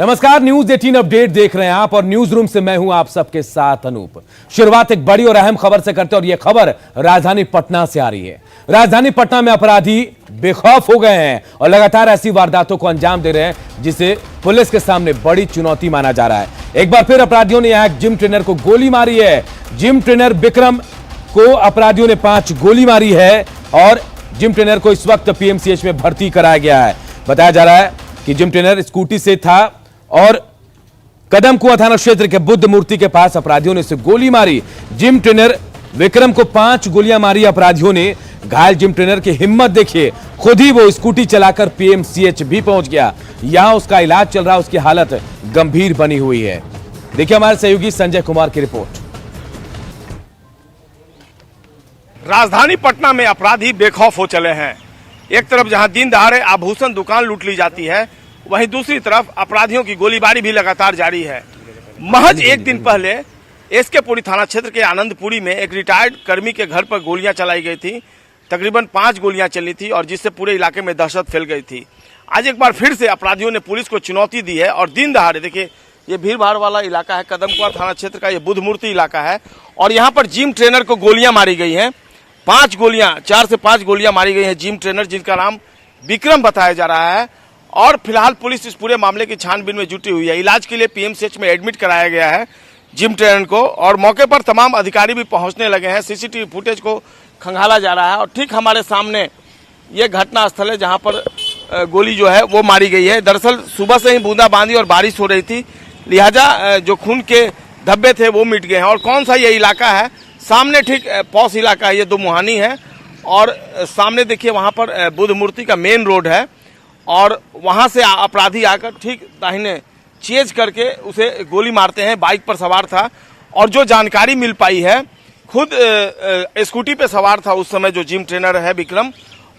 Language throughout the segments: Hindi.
नमस्कार, न्यूज 18 अपडेट देख रहे हैं आप और न्यूज रूम से मैं हूं आप सबके साथ अनूप। शुरुआत एक बड़ी और अहम खबर से करते हैं और यह खबर राजधानी पटना से आ रही है। राजधानी पटना में अपराधी बेखौफ हो गए हैं और लगातार ऐसी वारदातों को अंजाम दे रहे हैं जिसे पुलिस के सामने बड़ी चुनौती माना जा रहा है। एक बार फिर अपराधियों ने यहां एक जिम ट्रेनर को गोली मारी है। जिम ट्रेनर विक्रम को अपराधियों ने 5 गोली मारी है और जिम ट्रेनर को इस वक्त पीएमसीएच में भर्ती कराया गया है। बताया जा रहा है कि जिम ट्रेनर स्कूटी से था और कदम कुआं थाना क्षेत्र के बुद्ध मूर्ति के पास अपराधियों ने इसे गोली मारी। जिम ट्रेनर विक्रम को 5 गोलियां मारी अपराधियों ने। घायल जिम ट्रेनर की हिम्मत देखिए, खुद ही वो स्कूटी चलाकर पीएमसीएच भी पहुंच गया। यहां उसका इलाज चल रहा है, उसकी हालत गंभीर बनी हुई है। देखिए हमारे सहयोगी संजय कुमार की रिपोर्ट। राजधानी पटना में अपराधी बेखौफ हो चले हैं। एक तरफ जहां दिन दहाड़े आभूषण दुकान लूट ली जाती है, वहीं दूसरी तरफ अपराधियों की गोलीबारी भी लगातार जारी है। महज एक दिन पहले एसके पुरी थाना क्षेत्र के आनंदपुरी में एक रिटायर्ड कर्मी के घर पर गोलियां चलाई गई थी। तकरीबन 5 गोलियां चली थी और जिससे पूरे इलाके में दहशत फैल गई थी। आज एक बार फिर से अपराधियों ने पुलिस को चुनौती दी है और दिन दहाड़े, देखिए ये भीड़ भाड़ वाला इलाका है, कदमकुआं थाना क्षेत्र का ये बुद्ध मूर्ति इलाका है और यहाँ पर जिम ट्रेनर को गोलियां मारी गई हैं। 5 गोलियां, 4 से 5 गोलियां मारी गई हैं जिम ट्रेनर, जिनका नाम विक्रम बताया जा रहा है। और फिलहाल पुलिस इस पूरे मामले की छानबीन में जुटी हुई है। इलाज के लिए पीएमसीएच में एडमिट कराया गया है जिम ट्रेनर को और मौके पर तमाम अधिकारी भी पहुंचने लगे हैं। सीसीटीवी फुटेज को खंगाला जा रहा है और ठीक हमारे सामने ये घटना स्थल है जहां पर गोली जो है वो मारी गई है। दरअसल सुबह से ही बूंदाबांदी और बारिश हो रही थी, लिहाजा जो खून के धब्बे थे वो मिट गए हैं। और कौन सा ये इलाका है, सामने ठीक पौष इलाका है, ये 2 मुहानी है और सामने देखिए वहां पर बुद्ध मूर्ति का मेन रोड है और वहां से अपराधी आकर ठीक दाहिने चेज करके उसे गोली मारते हैं। बाइक पर सवार था और जो जानकारी मिल पाई है, खुद स्कूटी पे सवार था उस समय जो जिम ट्रेनर है विक्रम,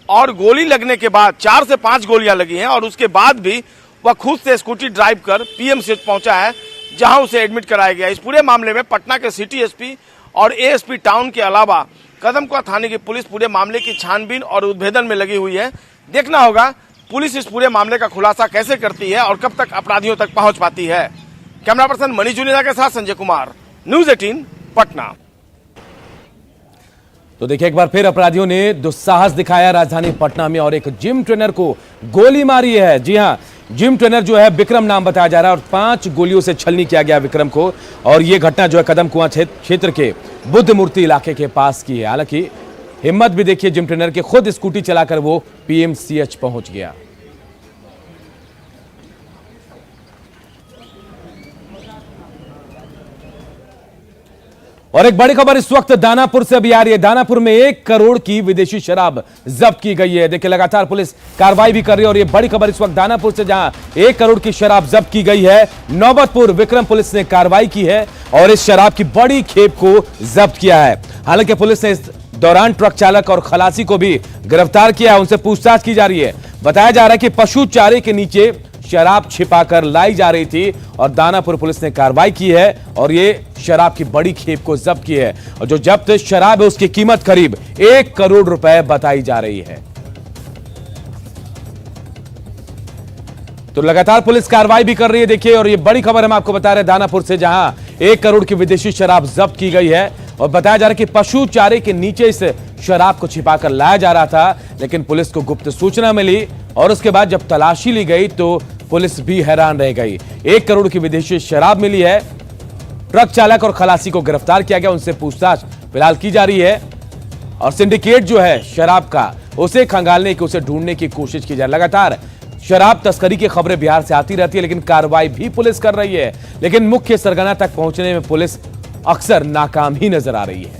और गोली लगने के बाद 4 से 5 गोलियां लगी हैं और उसके बाद भी वह खुद से स्कूटी ड्राइव कर पीएमसीएच पहुंचा है जहां उसे एडमिट कराया गया। इस पूरे मामले में पटना के सिटी एसपी और एएसपी टाउन के अलावा कदमकुआं थाने की पुलिस पूरे मामले की छानबीन और उद्भेदन में लगी हुई है। देखना होगा पुलिस इस पूरे मामले का खुलासा कैसे करती है और कब तक अपराधियों तक पहुंच पाती है। कैमरा पर्सन मनीष जुनेजा के साथ संजय कुमार, न्यूज 18 पटना। तो देखिए एक बार फिर अपराधियों ने दुस्साहस दिखाया राजधानी पटना में और एक जिम ट्रेनर को गोली मारी है। जी हां, जिम ट्रेनर जो है विक्रम नाम बताया जा रहा है और 5 गोलियों से छलनी किया गया विक्रम को। और यह घटना जो है कदमकुआं क्षेत्र के बुद्ध मूर्ति इलाके के पास की है। हालांकि हिम्मत भी देखिए जिम ट्रेनर के, खुद स्कूटी चलाकर वो पीएमसीएच पहुंच गया। और एक बड़ी खबर इस वक्त दानापुर से अभी आ रही है। दानापुर में 1 करोड़ की विदेशी शराब जब्त की गई है। देखिए लगातार पुलिस कार्रवाई भी कर रही है और ये बड़ी खबर इस वक्त दानापुर से, जहां 1 करोड़ की शराब जब्त की गई है। नौबतपुर विक्रम पुलिस ने कार्रवाई की है और इस शराब की बड़ी खेप को जब्त किया है। हालांकि पुलिस ने इस दौरान ट्रक चालक और खलासी को भी गिरफ्तार किया, उनसे पूछताछ की जा रही है। बताया जा रहा है कि पशु चारे के नीचे शराब छिपाकर लाई जा रही थी और दानापुर पुलिस ने कार्रवाई की है और ये शराब की बड़ी खेप को जब्त की है। और जो जब्त शराब है उसकी कीमत करीब 1 करोड़ रुपए बताई जा रही है। तो लगातार पुलिस कार्रवाई भी कर रही है देखिए। और ये बड़ी खबर हम आपको बता रहे हैं दानापुर से, जहां 1 करोड़ की विदेशी शराब जब्त की गई है और बताया जा रहा है कि पशु चारे के नीचे इस शराब को छिपाकर लाया जा रहा था। लेकिन पुलिस को गुप्त सूचना मिली और उसके बाद जब तलाशी ली गई तो पुलिस भी हैरान रह गई। 1 करोड़ की विदेशी शराब मिली है। ट्रक चालक और खलासी को गिरफ्तार किया गया, उनसे पूछताछ फिलहाल की जा रही है और सिंडिकेट जो है शराब का उसे खंगालने की, उसे ढूंढने की कोशिश की जा रही है। लगातार शराब तस्करी की खबरें बिहार से आती रहती है लेकिन कार्रवाई भी पुलिस कर रही है। लेकिन मुख्य सरगना तक पहुंचने में पुलिस अक्सर नाकाम ही नजर आ रही है।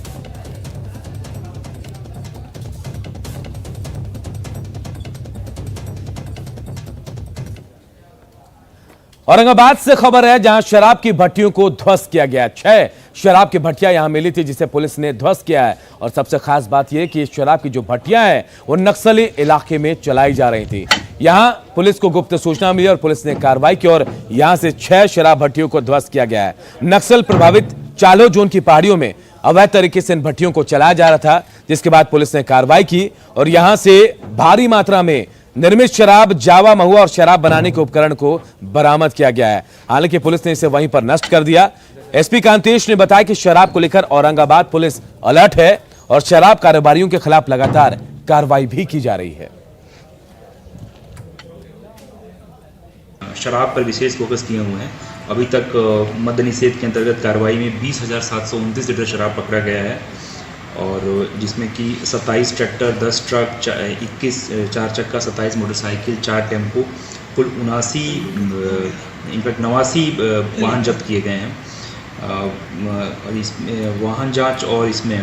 औरंगाबाद से खबर है, जहां शराब की भट्टियों को ध्वस्त किया गया। 6 शराब की भट्टियां यहां मिली थी जिसे पुलिस ने ध्वस्त किया है। और सबसे खास बात यह कि शराब की जो भट्टियां हैं वो नक्सली इलाके में चलाई जा रही थी। यहां पुलिस को गुप्त सूचना मिली और पुलिस ने कार्रवाई की और यहां से 6 शराब भट्टियों को ध्वस्त किया गया है। नक्सल प्रभावित चालो जोन की पहाड़ियों में अवैध तरीके से इन भट्टियों को चलाया जा रहा था, जिसके बाद पुलिस ने कार्रवाई की और यहां से भारी मात्रा में निर्मित शराब, जावा, महुआ और शराब बनाने के उपकरण को बरामद किया गया है। हालांकि पुलिस ने इसे वहीं पर नष्ट कर दिया। एसपी कांतेश ने बताया कि शराब को लेकर औरंगाबाद पुलिस अलर्ट है और शराब कारोबारियों के खिलाफ लगातार कार्रवाई भी की जा रही है। शराब पर विशेष फोकस किए हुए हैं। अभी तक मद्य निषेध के अंतर्गत कार्रवाई में 20,729 लीटर शराब पकड़ा गया है और जिसमें कि 27 ट्रैक्टर, 10 ट्रक, 21 चार चक्का, 27 मोटरसाइकिल, 4 टेम्पो, कुल 79 इनफैक्ट 89 वाहन जब्त किए गए हैं। और इसमें वाहन जांच और इसमें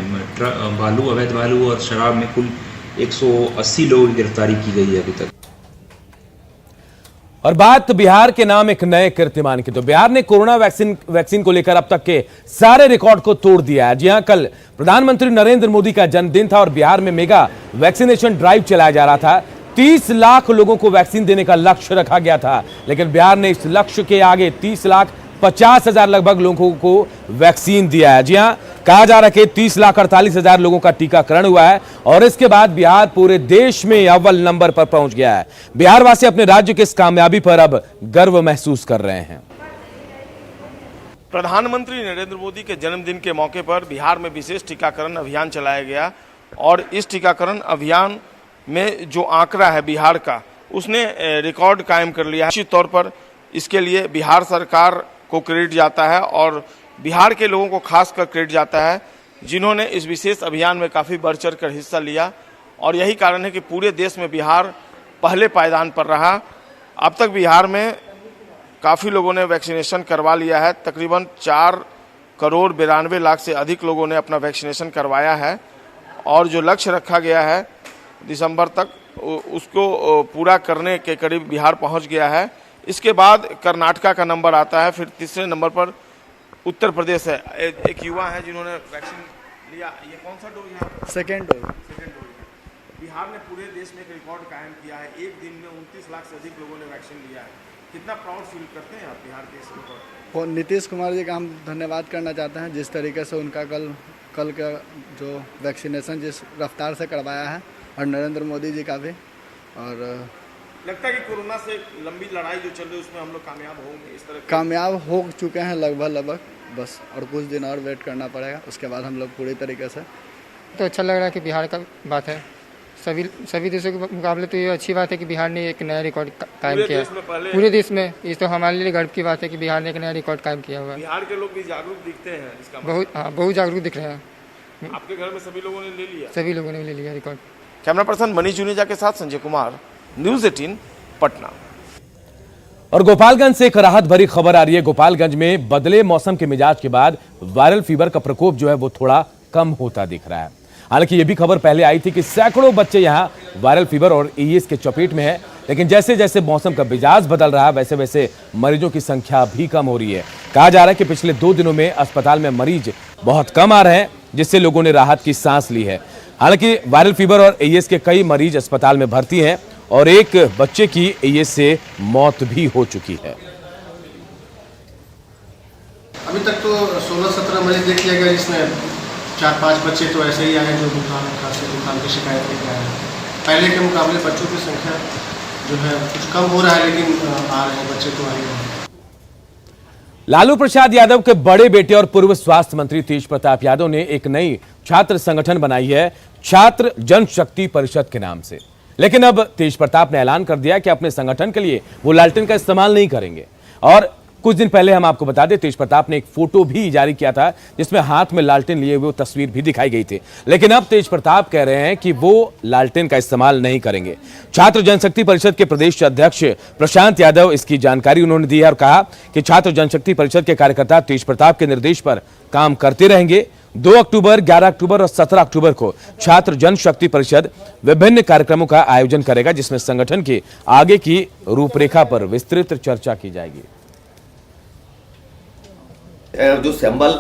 बालू, अवैध बालू और शराब में कुल 180 लोगों की गिरफ्तारी की गई है अभी तक। और बात बिहार के नाम एक नए कीर्तिमान की। तो बिहार ने कोरोना वैक्सीन को लेकर अब तक के सारे रिकॉर्ड को तोड़ दिया है। जी हां, कल प्रधानमंत्री नरेंद्र मोदी का जन्मदिन था और बिहार में मेगा वैक्सीनेशन ड्राइव चलाया जा रहा था। 30 लाख लोगों को वैक्सीन देने का लक्ष्य रखा गया था, लेकिन बिहार ने इस लक्ष्य के आगे 30,50,000 लगभग लोगों को वैक्सीन दिया है। जी हां, कहा जा रहा है कि 30,48,000 लोगों का टीकाकरण हुआ है और इसके बाद बिहार पूरे देश में अव्वल नंबर पर पहुंच गया है। बिहार वासी अपने राज्य की इस कामयाबी पर अब गर्व महसूस कर रहे हैं। प्रधानमंत्री नरेंद्र मोदी के जन्मदिन के मौके पर बिहार में विशेष टीकाकरण अभियान चलाया गया और इस टीकाकरण अभियान में जो आंकड़ा है बिहार का, उसने रिकॉर्ड कायम कर लिया है। निश्चित तौर पर इसके लिए बिहार सरकार को क्रेडिट जाता है और बिहार के लोगों को खासकर क्रेडिट जाता है, जिन्होंने इस विशेष अभियान में काफ़ी बढ़ चढ़ कर हिस्सा लिया और यही कारण है कि पूरे देश में बिहार पहले पायदान पर रहा। अब तक बिहार में काफ़ी लोगों ने वैक्सीनेशन करवा लिया है। तकरीबन 4,92,00,000 से अधिक लोगों ने अपना वैक्सीनेशन करवाया है और जो लक्ष्य रखा गया है दिसंबर तक, उसको पूरा करने के करीब बिहार पहुंच गया है। इसके बाद कर्नाटका का नंबर आता है, फिर तीसरे नंबर पर उत्तर प्रदेश है। एक युवा है जिन्होंने वैक्सीन लिया। ये कौन सा डोज है? Second dose. बिहार ने पूरे देश में एक रिकॉर्ड कायम किया है। एक दिन में 29 लाख से अधिक लोगों ने वैक्सीन लिया है। कितना प्राउड फील करते हैं आप बिहार के इस रिकॉर्ड? और नीतीश कुमार जी का हम धन्यवाद करना चाहते हैं, जिस तरीके से उनका कल का जो वैक्सीनेशन जिस रफ्तार से करवाया है, और नरेंद्र मोदी जी का भी। और लगता है कि कोरोना से लंबी लड़ाई जो चल रही है उसमें हम लोग कामयाब होंगे। इस तरह कामयाब हो चुके हैं लगभग, बस और कुछ दिन और वेट करना पड़ेगा, उसके बाद हम लोग पूरी तरीके से। तो अच्छा लग रहा है कि बिहार का बात है। सभी देशों के मुकाबले तो ये अच्छी बात है कि बिहार ने एक नया रिकॉर्ड कायम किया है पूरे देश में। ये तो हमारे लिए गर्व की बात है कि बिहार ने एक नया रिकॉर्ड कायम किया हुआ है। बिहार के लोग भी जागरूक दिखते हैं इसका बहुत जागरूक दिख रहे हैं। आपके घर में सभी लोगों ने ले लिया? सभी लोगों ने ले लिया record. Camera person Manish Juneja के साथ संजय कुमार, न्यूज़ 18 पटना। और गोपालगंज से एक राहत भरी खबर आ रही है। गोपालगंज में बदले मौसम के मिजाज के बाद वायरल फीवर का प्रकोप जो है वो थोड़ा कम होता दिख रहा है। हालांकि ये भी खबर पहले आई थी कि सैकड़ों बच्चे यहां वायरल फीवर और एईएस के चपेट में है, लेकिन जैसे जैसे मौसम का मिजाज बदल रहा है वैसे वैसे मरीजों की संख्या भी कम हो रही है। कहा जा रहा है कि पिछले 2 दिनों में अस्पताल में मरीज बहुत कम आ रहे हैं, जिससे लोगों ने राहत की सांस ली है। हालांकि वायरल फीवर और एईएस के कई मरीज अस्पताल में भर्ती हैं और एक बच्चे की एईएस से मौत भी हो चुकी है। अभी तक तो 16-17 मरीज देख लिया गया, जिसमें 4-5 बच्चे तो ऐसे ही आए जो जुकाम की शिकायत लेकर आए हैं। पहले के मुकाबले बच्चों की संख्या जो है कुछ कम हो रहा है, लेकिन आ रहे हैं बच्चे तो आ ही रहे हैं। लालू प्रसाद यादव के बड़े बेटे और पूर्व स्वास्थ्य मंत्री तेज प्रताप यादव ने एक नई छात्र संगठन बनाई है, छात्र जनशक्ति परिषद के नाम से। लेकिन अब तेज प्रताप ने ऐलान कर दिया कि अपने संगठन के लिए वो लालटेन का इस्तेमाल नहीं करेंगे। और कुछ दिन पहले हम आपको बता दें, तेज प्रताप ने एक फोटो भी जारी किया था जिसमें हाथ में लालटेन लिए हुए तस्वीर भी दिखाई गई थी। लेकिन अब तेज प्रताप कह रहे हैं कि वो लालटेन का इस्तेमाल नहीं करेंगे। छात्र जनशक्ति परिषद के प्रदेश अध्यक्ष प्रशांत यादव इसकी जानकारी उन्होंने दी है और कहा कि छात्र जनशक्ति परिषद के कार्यकर्ता तेज प्रताप के निर्देश पर काम करते रहेंगे। 2 अक्टूबर, 11 अक्टूबर और 17 अक्टूबर को छात्र जनशक्ति परिषद विभिन्न कार्यक्रमों का आयोजन करेगा, जिसमें संगठन की आगे की रूपरेखा पर विस्तृत चर्चा की जाएगी। जो सिंबल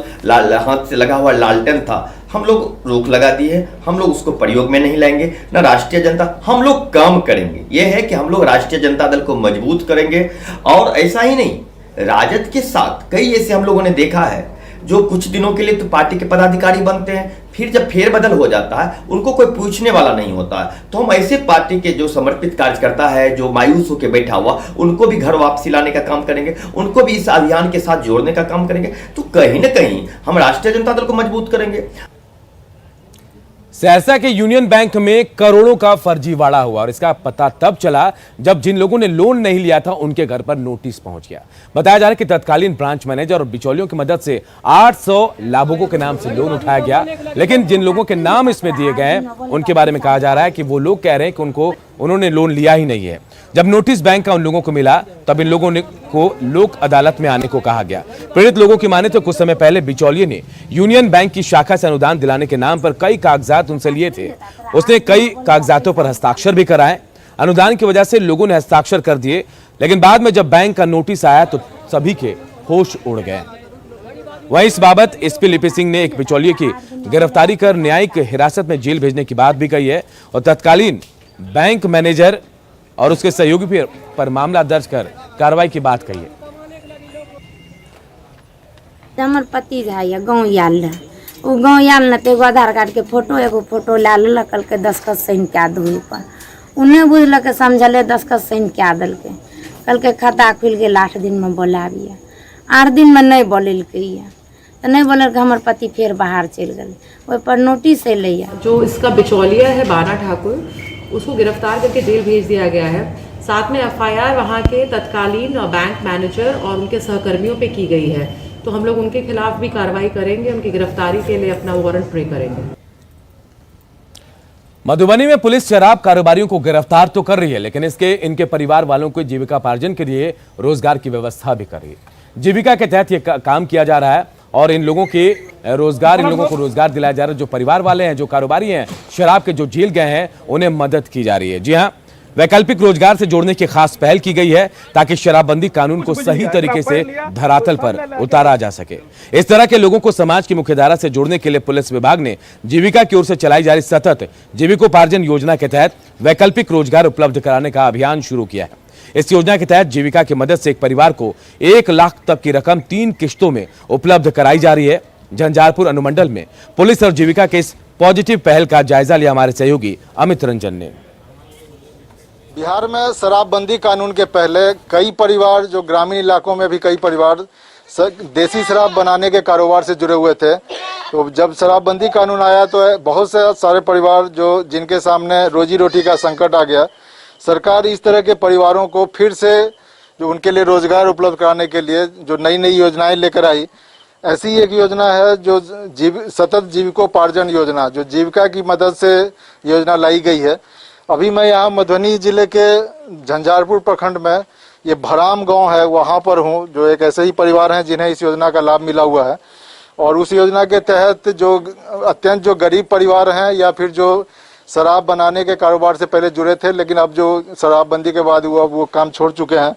हाथ से लगा हुआ लालटेन था, हम लोग रोक लगा दी है। हम लोग उसको प्रयोग में नहीं लाएंगे। ना राष्ट्रीय जनता, हम लोग काम करेंगे। यह है कि हम लोग राष्ट्रीय जनता दल को मजबूत करेंगे। और ऐसा ही नहीं, राजद के साथ कई ऐसे हम लोगों ने देखा है, जो कुछ दिनों के लिए तो पार्टी के पदाधिकारी बनते हैं, फिर जब फेरबदल हो जाता है उनको कोई पूछने वाला नहीं होता है। तो हम ऐसे पार्टी के जो समर्पित कार्यकर्ता है, जो मायूस होकर बैठा हुआ, उनको भी घर वापसी लाने का काम करेंगे, उनको भी इस अभियान के साथ जोड़ने का काम करेंगे। तो कहीं ना कहीं हम राष्ट्रीय जनता दल को मजबूत करेंगे। सहरसा के यूनियन बैंक में करोड़ों का फर्जीवाड़ा हुआ और इसका पता तब चला जब जिन लोगों ने लोन नहीं लिया था उनके घर पर नोटिस पहुंच गया। बताया जा रहा है कि तत्कालीन ब्रांच मैनेजर और बिचौलियों की मदद से 800 लाभुकों के नाम से लोन उठाया गया, लेकिन जिन लोगों के नाम इसमें दिए गए हैं उनके बारे में कहा जा रहा है कि वो लोग कह रहे हैं कि उन्होंने लोन लिया ही नहीं है। जब नोटिस बैंक का उन लोगों को मिला तब इन लोगों को लोक अदालत में आने को कहा गया। पीड़ित लोगों की माने तो कुछ समय पहले बिचौलिए ने यूनियन बैंक की शाखा से अनुदान दिलाने के नाम पर कई कागजात उनसे लिए थे। उसने कई कागजातों पर हस्ताक्षर भी कराए। अनुदान की वजह से लोगों ने हस्ताक्षर कर दिए, लेकिन बाद में जब बैंक का नोटिस आया तो सभी के होश उड़ गए। वहीं इस बाबत एसपी लिपि सिंह ने एक बिचौलिए की गिरफ्तारी कर न्यायिक हिरासत में जेल भेजने की बात भी कही है और तत्कालीन बैंक मैनेजर और उसके सहयोगी पर मामला दर्ज कर कार्रवाई की बात कही है। हमर पति है गाँव आल वो गाँव आल न तो एगो आधार कार्ड के फोटो ला लेलक, कहलकै दस्खत साइन कए दू पर। उन्हें बुझलक समझल दस्खत साइन कए देलकै, कहलकै खाता खुल गेल 8 दिन में बोलाबिए। 8 दिन में नहीं बोलेलकै तो नहीं बोलल, हमर पति फिर बाहर चल गए। ओहि पर नोटिस अलै। जो इसका बिचौलिया है बाना ठाकुर, उसको गिरफ्तार करके जेल भेज दिया गया है। साथ में एफआईआर वहाँ के तत्कालीन बैंक मैनेजर और उनके सहकर्मियों पे की गई है, तो हम लोग उनके खिलाफ भी कार्रवाई करेंगे, उनकी गिरफ्तारी के लिए अपना वारंट प्रे करेंगे। मधुबनी में पुलिस शराब कारोबारियों को गिरफ्तार तो कर रही है, लेकिन इनके परिवार वालों को जीविकापार्जन के लिए रोजगार की व्यवस्था भी कर रही है। जीविका के तहत ये काम किया जा रहा है और इन लोगों को रोजगार दिलाया जा रहा है। जो परिवार वाले हैं, जो कारोबारी हैं, शराब के जो जेल गए हैं, उन्हें मदद की जा रही है। जी हाँ, वैकल्पिक रोजगार से जोड़ने की खास पहल की गई है ताकि शराबबंदी कानून को सही तरीके से धरातल पर उतारा जा सके। इस तरह के लोगों को समाज की मुख्यधारा से जोड़ने के लिए पुलिस विभाग ने जीविका की ओर से चलाई जा रही सतत जीविकोपार्जन योजना के तहत वैकल्पिक रोजगार उपलब्ध कराने का अभियान शुरू किया है। इस योजना के तहत जीविका की मदद से एक परिवार को 1 लाख तक की रकम 3 किश्तों में उपलब्ध कराई जा रही है। झंझारपुर अनुमंडल में पुलिस और जीविका के इस पॉजिटिव पहल का जायजा लिया हमारे सहयोगी अमित रंजन ने। बिहार में शराबबंदी कानून के पहले कई परिवार, जो ग्रामीण इलाकों में भी कई परिवार देसी शराब बनाने के कारोबार से जुड़े हुए थे। तो जब शराबबंदी कानून आया तो बहुत से सारे परिवार जिनके सामने रोजी रोटी का संकट आ गया। सरकार इस तरह के परिवारों को फिर से जो उनके लिए रोजगार उपलब्ध कराने के लिए जो नई नई योजनाएं लेकर आई, ऐसी एक योजना है जो सतत जीविकोपार्जन योजना, जो जीविका की मदद से योजना लाई गई है। अभी मैं यहाँ मधुबनी जिले के झंझारपुर प्रखंड में ये भराम गांव है, वहाँ पर हूँ, जो एक ऐसे ही परिवार हैं जिन्हें इस योजना का लाभ मिला हुआ है। और उस योजना के तहत जो अत्यंत गरीब परिवार हैं या फिर जो शराब बनाने के कारोबार से पहले जुड़े थे लेकिन अब जो शराबबंदी के बाद वो काम छोड़ चुके हैं,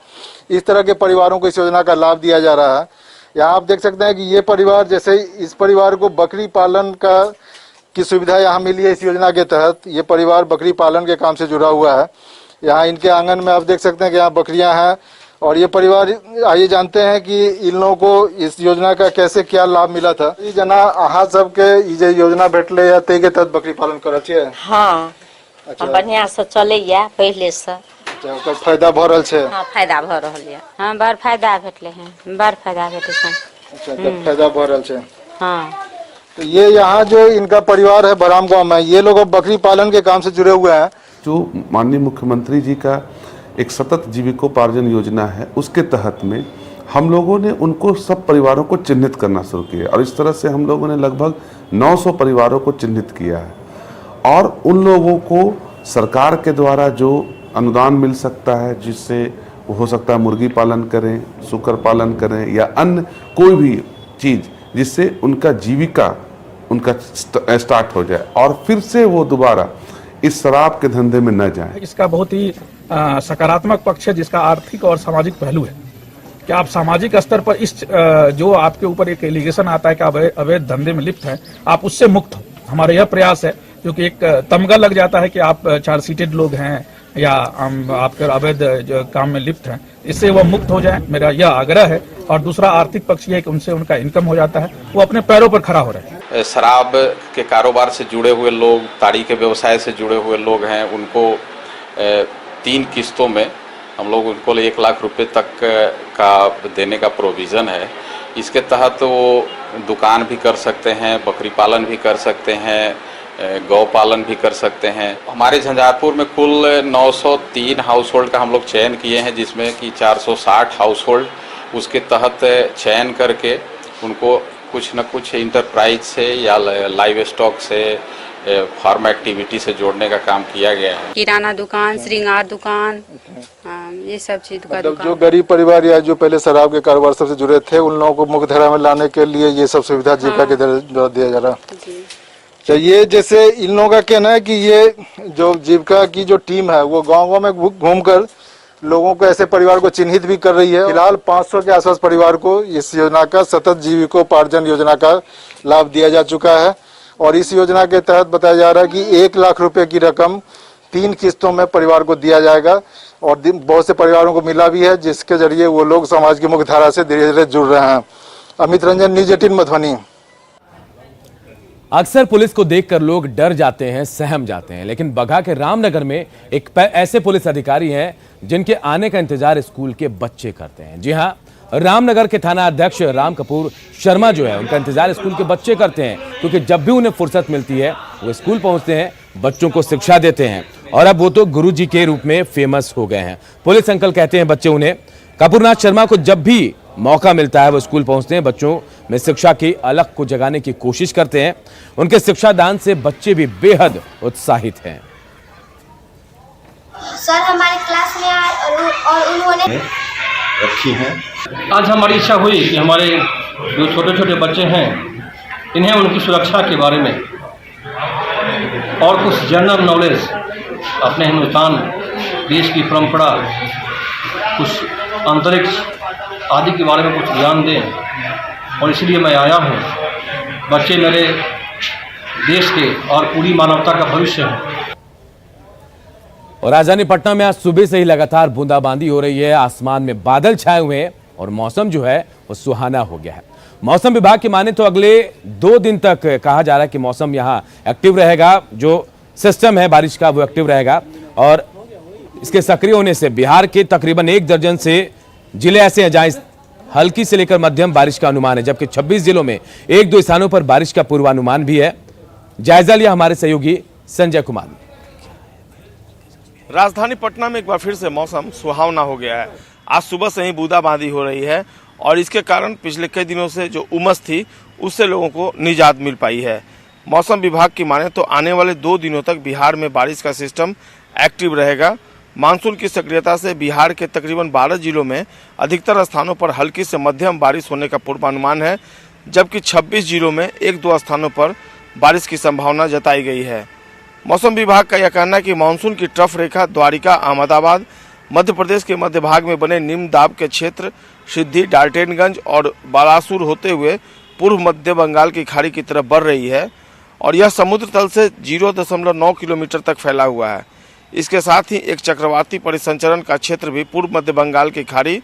इस तरह के परिवारों को इस योजना का लाभ दिया जा रहा है। यहाँ आप देख सकते हैं कि ये परिवार, जैसे इस परिवार को बकरी पालन की सुविधा यहाँ मिली है इस योजना के तहत। ये परिवार बकरी पालन के काम से जुड़ा हुआ है। यहाँ इनके आंगन में आप देख सकते हैं कि यहाँ बकरियाँ हैं और ये परिवार, आइए जानते हैं कि इन लोगों को इस योजना का कैसे क्या लाभ मिला था। जना अहाँ सबके योजना भेटले या ते के तहत बकरी पालन करे छियै? हाँ, अच्छा, बढ़िया से चले या पहले से। ओकर फायदा भ रहल छै? हाँ, फायदा भ रहल है। हाँ, बड़ फायदा भेटले हैं, बड़ फायदा भेटे छै। अच्छा, तब फायदा भ रहल छै। हाँ, तो ये यहाँ जो इनका परिवार है बराम गाँव में, ये लोग बकरी पालन के काम से जुड़े हुए हैं। जो माननीय मुख्यमंत्री जी का एक सतत जीविकोपार्जन योजना है, उसके तहत में हम लोगों ने उनको सब परिवारों को चिन्हित करना शुरू किया और इस तरह से हम लोगों ने लगभग 900 परिवारों को चिन्हित किया है। और उन लोगों को सरकार के द्वारा जो अनुदान मिल सकता है, जिससे वो हो सकता है मुर्गी पालन करें, सूकर पालन करें या अन्य कोई भी चीज़ जिससे उनका जीविका उनका स्टार्ट हो जाए और फिर से वो दोबारा इस शराब के धंधे में न जाए। इसका बहुत ही सकारात्मक पक्ष है, जिसका आर्थिक और सामाजिक पहलू है कि आप सामाजिक स्तर पर इस जो आपके ऊपर एक एलिगेशन आता है कि आप अवैध धंधे में लिप्त हैं, आप उससे मुक्त हो। हमारा यह प्रयास है, क्योंकि एक तमगा लग जाता है कि आप चार्ज सीटेड लोग हैं या आपके अवैध काम में लिप्त हैं, इससे वह मुक्त हो जाए। मेरा यह आग्रह है और दूसरा आर्थिक पक्ष ये है कि उनसे उनका इनकम हो जाता है, वो अपने पैरों पर खड़ा हो रहे हैं। शराब के कारोबार से जुड़े हुए लोग, ताड़ी के व्यवसाय से जुड़े हुए लोग हैं, उनको 3 किस्तों में हम लोग उनको 1 लाख रुपए तक का देने का प्रोविज़न है। इसके तहत वो दुकान भी कर सकते हैं, बकरी पालन भी कर सकते हैं, गौ पालन भी कर सकते हैं। हमारे झंझारपुर में कुल 903 हाउस होल्ड का हम लोग चयन किए हैं, जिसमें कि 460 हाउस होल्ड उसके तहत चयन करके उनको कुछ न कुछ इंटरप्राइज से या लाइव स्टॉक से फार्म एक्टिविटी से जोड़ने का काम किया गया है। किराना दुकान, श्रृंगार दुकान, ये सब चीज का दुकान। जो गरीब परिवार या जो पहले शराब के कारोबार सबसे जुड़े थे, उन लोगों को मुख्यधारा में लाने के लिए ये सब सुविधा जीविका के द्वारा दिया जा रहा है। तो ये जैसे इन लोगों का कहना है कि ये जो जीविका की जो टीम है वो गाँव में घूमकर लोगों को, ऐसे परिवार को चिन्हित भी कर रही है। फिलहाल 500 के आसपास परिवार को इस योजना का, सतत जीविकोपार्जन योजना का लाभ दिया जा चुका है। और इस योजना के तहत बताया जा रहा है कि 1 लाख रुपए की रकम 3 किस्तों में परिवार को दिया जाएगा। और बहुत से परिवारों को मिला भी है, जिसके जरिए वो लोग समाज की मुख्य धारा से धीरे धीरे जुड़ रहे हैं। अमित रंजन, न्यूज़ 18 मधुबनी। अक्सर पुलिस को देखकर लोग डर जाते हैं, सहम जाते हैं, लेकिन बगहा के रामनगर में एक ऐसे पुलिस अधिकारी हैं जिनके आने का इंतजार स्कूल के बच्चे करते हैं। जी हां, रामनगर के थाना अध्यक्ष राम कपूर शर्मा जो है, उनका इंतजार स्कूल के बच्चे करते हैं, क्योंकि जब भी उन्हें फुर्सत मिलती है वो स्कूल पहुंचते हैं, बच्चों को शिक्षा देते हैं और अब वो तो गुरुजी के रूप में फेमस हो गए हैं। पुलिस अंकल कहते हैं बच्चे उन्हें। कपूरनाथ शर्मा को जब भी मौका मिलता है वो स्कूल पहुंचते हैं, बच्चों में शिक्षा की अलख को जगाने की कोशिश करते हैं। उनके शिक्षा दान से बच्चे भी बेहद उत्साहित हैं। सर हमारे क्लास में आए और उन्होंने रखी हैं। आज हमारी इच्छा हुई कि हमारे जो छोटे छोटे बच्चे हैं, इन्हें उनकी सुरक्षा के बारे में और कुछ जनरल नॉलेज, अपने हिंदुस्तान देश की परंपरा, कुछ अंतरिक्ष आदि के बारे में कुछ ज्ञान दें। और इसलिए मैं आया हूँ। बच्चे मेरे देश के और पूरी मानवता का भविष्य हैं। और राजधानी पटना में आज सुबह से ही लगातार बूंदाबांदी हो रही है। आसमान में बादल छाए हुए हैं और मौसम जो है वो सुहाना हो गया है। मौसम विभाग की माने तो अगले 2 दिन तक कहा जा रहा है कि मौसम यहां एक्टिव रहेगा। जो सिस्टम है बारिश का वो एक्टिव रहेगा और इसके सक्रिय होने से बिहार के तकरीबन 1 दर्जन से जिले ऐसे हैं जहां हल्की से लेकर मध्यम बारिश का अनुमान है, जबकि 26 जिलों में 1-2 स्थानों पर बारिश का पूर्वानुमान भी है। जायजा लिया हमारे सहयोगी संजय कुमार ने। राजधानी पटना में एक बार फिर से मौसम सुहावना हो गया है। आज सुबह से ही बूंदाबांदी हो रही है और इसके कारण पिछले कई दिनों से जो उमस थी उससे लोगों को निजात मिल पाई है। मौसम विभाग की माने तो आने वाले 2 दिनों तक बिहार में बारिश का सिस्टम एक्टिव रहेगा। मानसून की सक्रियता से बिहार के तकरीबन 12 जिलों में अधिकतर स्थानों पर हल्की से मध्यम बारिश होने का पूर्वानुमान है, जबकि 26 जिलों में 1-2 स्थानों पर बारिश की संभावना जताई गई है। मौसम विभाग का यह कहना है कि मानसून की ट्रफ रेखा द्वारिका, अहमदाबाद, मध्य प्रदेश के मध्य भाग में बने निम्न दाब के क्षेत्र सिद्धि, डाल्टनगंज और बालासुर होते हुए पूर्व मध्य बंगाल की खाड़ी की तरफ बढ़ रही है और यह समुद्र तल से 0.9 किलोमीटर तक फैला हुआ है। इसके साथ ही एक चक्रवाती परिसंचरण का क्षेत्र भी पूर्व मध्य बंगाल की खाड़ी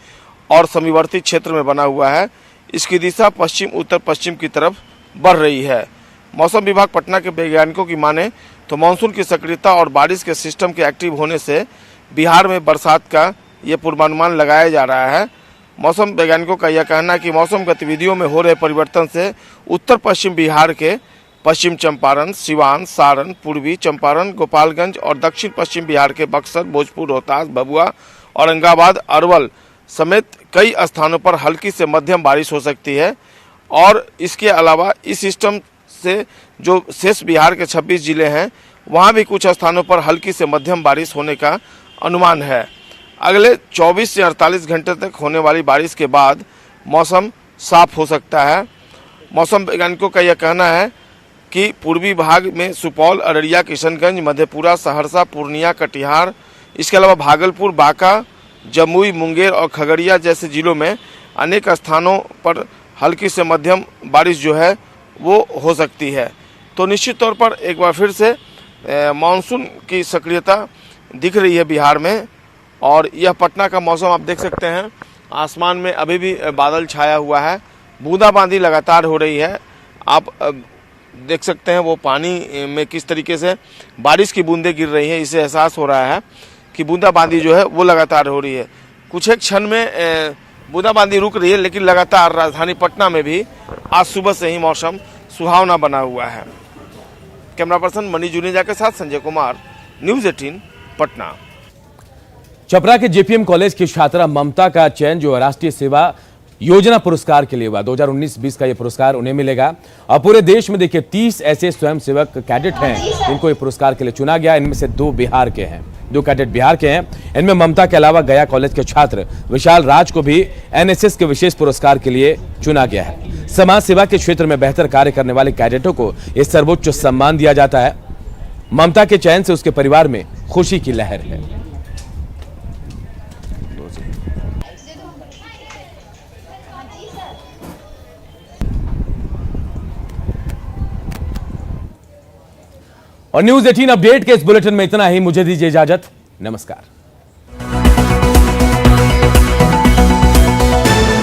और समीवर्ती क्षेत्र में बना हुआ है। इसकी दिशा पश्चिम उत्तर पश्चिम की तरफ बढ़ रही है। मौसम विभाग पटना के वैज्ञानिकों की माने तो मानसून की सक्रियता और बारिश के सिस्टम के एक्टिव होने से बिहार में बरसात का ये पूर्वानुमान लगाया जा रहा है। मौसम वैज्ञानिकों का यह कहना है कि मौसम गतिविधियों में हो रहे परिवर्तन से उत्तर पश्चिम बिहार के पश्चिम चंपारण, सिवान, सारण, पूर्वी चंपारण, गोपालगंज और दक्षिण पश्चिम बिहार के बक्सर, भोजपुर, रोहतास, भभुआ, औरंगाबाद, अरवल समेत कई स्थानों पर हल्की से मध्यम बारिश हो सकती है। और इसके अलावा इस सिस्टम से जो शेष बिहार के 26 जिले हैं वहां भी कुछ स्थानों पर हल्की से मध्यम बारिश होने का अनुमान है। अगले 24 से 48 घंटे तक होने वाली बारिश के बाद मौसम साफ हो सकता है। मौसम वैज्ञानिकों का यह कहना है कि पूर्वी भाग में सुपौल, अररिया, किशनगंज, मधेपुरा, सहरसा, पूर्णिया, कटिहार, इसके अलावा भागलपुर, बांका, जमुई, मुंगेर और खगड़िया जैसे जिलों में अनेक स्थानों पर हल्की से मध्यम बारिश जो है वो हो सकती है। तो निश्चित तौर पर एक बार फिर से मानसून की सक्रियता दिख रही है बिहार में। और यह पटना का मौसम आप देख सकते हैं आसमान में अभी भी बादल छाया हुआ है, बूंदाबांदी लगातार हो रही है। आप देख सकते हैं वो पानी में किस तरीके से बारिश की बूंदें गिर रही हैं। इससे एहसास हो रहा है कि बूंदाबांदी जो है वो लगातार हो रही है। कुछ एक क्षण में बूंदाबांदी रुक रही है, लेकिन लगातार राजधानी पटना में भी आज सुबह से ही मौसम सुहावना बना हुआ है। कैमरा पर्सन मनीष जुनेजा के साथ संजय कुमार, न्यूज़ 18 पटना। छपरा के जेपीएम कॉलेज की छात्रा ममता का चयन जो राष्ट्रीय सेवा योजना पुरस्कार के लिए हुआ, 2019-20 का ये पुरस्कार उन्हें मिलेगा। और पूरे देश में देखिए 30 ऐसे स्वयंसेवक कैडेट हैं जिनको ये पुरस्कार के लिए चुना गया। इनमें से 2 बिहार के हैं, 2 कैडेट बिहार के हैं। इनमें ममता के अलावा गया कॉलेज के छात्र विशाल राज को भी एनएसएस के विशेष पुरस्कार के लिए चुना गया है। समाज सेवा के क्षेत्र में बेहतर कार्य करने वाले कैडेटों को यह सर्वोच्च सम्मान दिया जाता है। ममता के चयन से उसके परिवार में खुशी की लहर है। और न्यूज़ 18 अपडेट के इस बुलेटिन में इतना ही। मुझे दीजिए इजाजत। नमस्कार।